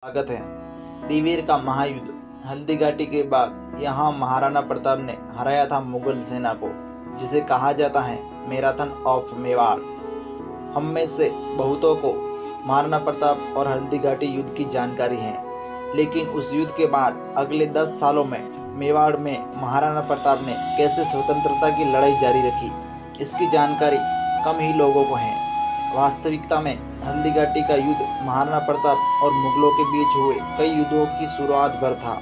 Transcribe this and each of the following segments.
स्वागत है। दिवेर का महायुद्ध। हल्दी घाटी के बाद यहाँ महाराणा प्रताप ने हराया था मुगल सेना को, जिसे कहा जाता है मैराथन ऑफ मेवाड़। हम में से बहुतों को महाराणा प्रताप और हल्दी घाटी युद्ध की जानकारी है, लेकिन उस युद्ध के बाद अगले 10 सालों में मेवाड़ में महाराणा प्रताप ने कैसे स्वतंत्रता की लड़ाई जारी रखी, इसकी जानकारी कम ही लोगों को है। वास्तविकता में हल्दी घाटी का युद्ध महाराणा प्रताप और मुगलों के बीच हुए कई युद्धों की शुरुआत भर था।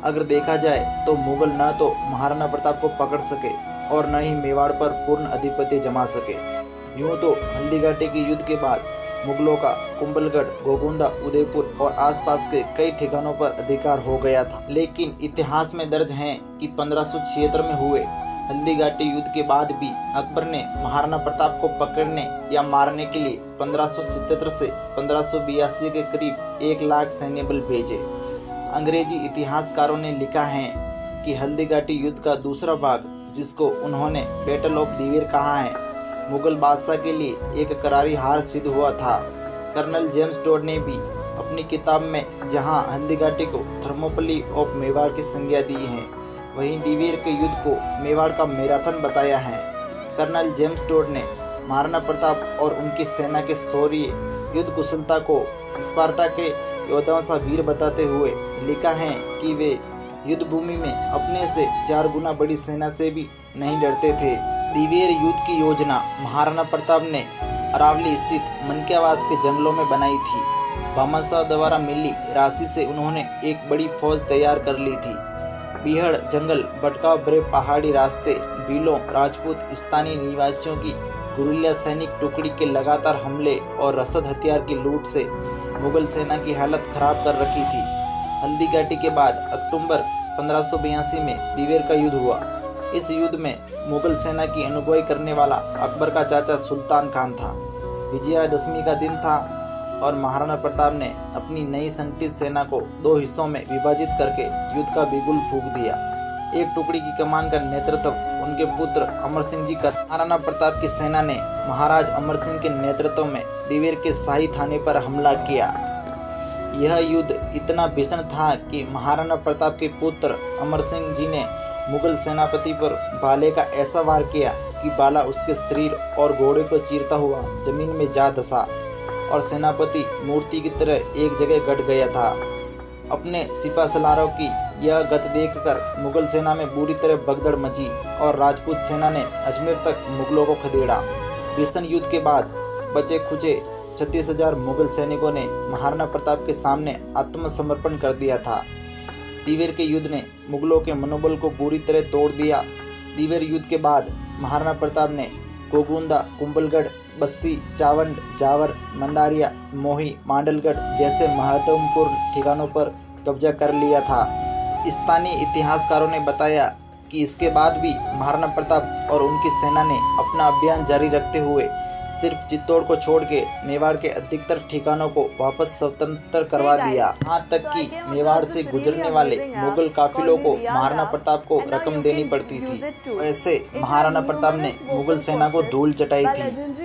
अगर देखा जाए तो मुगल न तो महाराणा प्रताप को पकड़ सके और न ही मेवाड़ पर पूर्ण आधिपत्य जमा सके। यूं तो हल्दी घाटी के युद्ध के बाद मुगलों का कुंभलगढ़, गोगुंदा, उदयपुर और आसपास के कई ठिकानों पर अधिकार हो गया था, लेकिन इतिहास में दर्ज है कि 1576 में हुए हल्दी घाटी युद्ध के बाद भी अकबर ने महाराणा प्रताप को पकड़ने या मारने के लिए 1577 से 1582 के करीब 1 लाख सैन्य बल भेजे। अंग्रेजी इतिहासकारों ने लिखा है कि हल्दी घाटी युद्ध का दूसरा भाग, जिसको उन्होंने बैटल ऑफ दिवेर कहा है, मुगल बादशाह के लिए एक करारी हार सिद्ध हुआ था। कर्नल जेम्स टोड ने भी अपनी किताब में जहां हल्दी घाटी को थर्मोपली ऑफ मेवाड़ की संज्ञा दी है, वहीं दिवेर के युद्ध को मेवाड़ का मैराथन बताया है। कर्नल जेम्स टोड ने महाराणा प्रताप और उनकी सेना के शौर्य, युद्ध कुशलता को स्पार्टा के योद्धाओं सा वीर बताते हुए लिखा है कि वे युद्ध भूमि में अपने से 4 गुना बड़ी सेना से भी नहीं डरते थे। दिवेर युद्ध की योजना महाराणा प्रताप ने अरावली स्थित मनक्यावास के जंगलों में बनाई थी। भामाशाह द्वारा मिली राशि से उन्होंने एक बड़ी फौज तैयार कर ली थी। बीहड़ जंगल, भटकाव भरे पहाड़ी रास्ते, भीलों, राजपूत स्थानीय निवासियों की गुरिल्ला सैनिक टुकड़ी के लगातार हमले और रसद हथियार की लूट से मुगल सेना की हालत खराब कर रखी थी। हल्दी घाटी के बाद अक्टूबर 1582 में दिवेर का युद्ध हुआ। इस युद्ध में मुगल सेना की अगुवाई करने वाला अकबर का चाचा सुल्तान खान था। विजयादशमी का दिन था और महाराणा प्रताप ने अपनी नई संगठित सेना को 2 हिस्सों में विभाजित करके युद्ध का बिगुल फूंक दिया। एक टुकड़ी की कमान का नेतृत्व उनके पुत्र अमर सिंह जी का। महाराणा प्रताप की सेना ने महाराज अमर सिंह के नेतृत्व में दिवेर के शाही थाने पर हमला किया। यह युद्ध इतना भीषण था कि महाराणा प्रताप के पुत्र अमर सिंह जी ने मुगल सेनापति पर भाले का ऐसा वार किया कि भाला उसके शरीर और घोड़े को चीरता हुआ जमीन में जा धंसा और सेनापति मूर्ति की तरह एक जगह गड़ गया था। अपने सिपा सलारों की यह गत देखकर मुगल सेना में बुरी तरह भगदड़ मची और राजपूत सेना ने अजमेर तक मुगलों को खदेड़ा। भीषण युद्ध के बाद बचे खुचे 36,000 मुगल सैनिकों ने महाराणा प्रताप के सामने आत्मसमर्पण कर दिया था। दिवेर के युद्ध ने मुगलों के मनोबल को बुरी तरह तोड़ दिया। दिवेर युद्ध के बाद महाराणा प्रताप ने गोगुंदा, कुंभलगढ़, बस्सी, चावंड, जावर, मंदारिया, मोही, मांडलगढ़ जैसे महत्वपूर्ण ठिकानों पर कब्जा कर लिया था। स्थानीय इतिहासकारों ने बताया कि इसके बाद भी महाराणा प्रताप और उनकी सेना ने अपना अभियान जारी रखते हुए सिर्फ चित्तौड़ को छोड़ के मेवाड़ के अधिकतर ठिकानों को वापस स्वतंत्र करवा दिया। यहाँ तक कि मेवाड़ से गुजरने वाले मुगल काफिलों को महाराणा प्रताप को रकम देनी पड़ती थी। ऐसे महाराणा प्रताप ने मुगल सेना को धूल चटाई थी।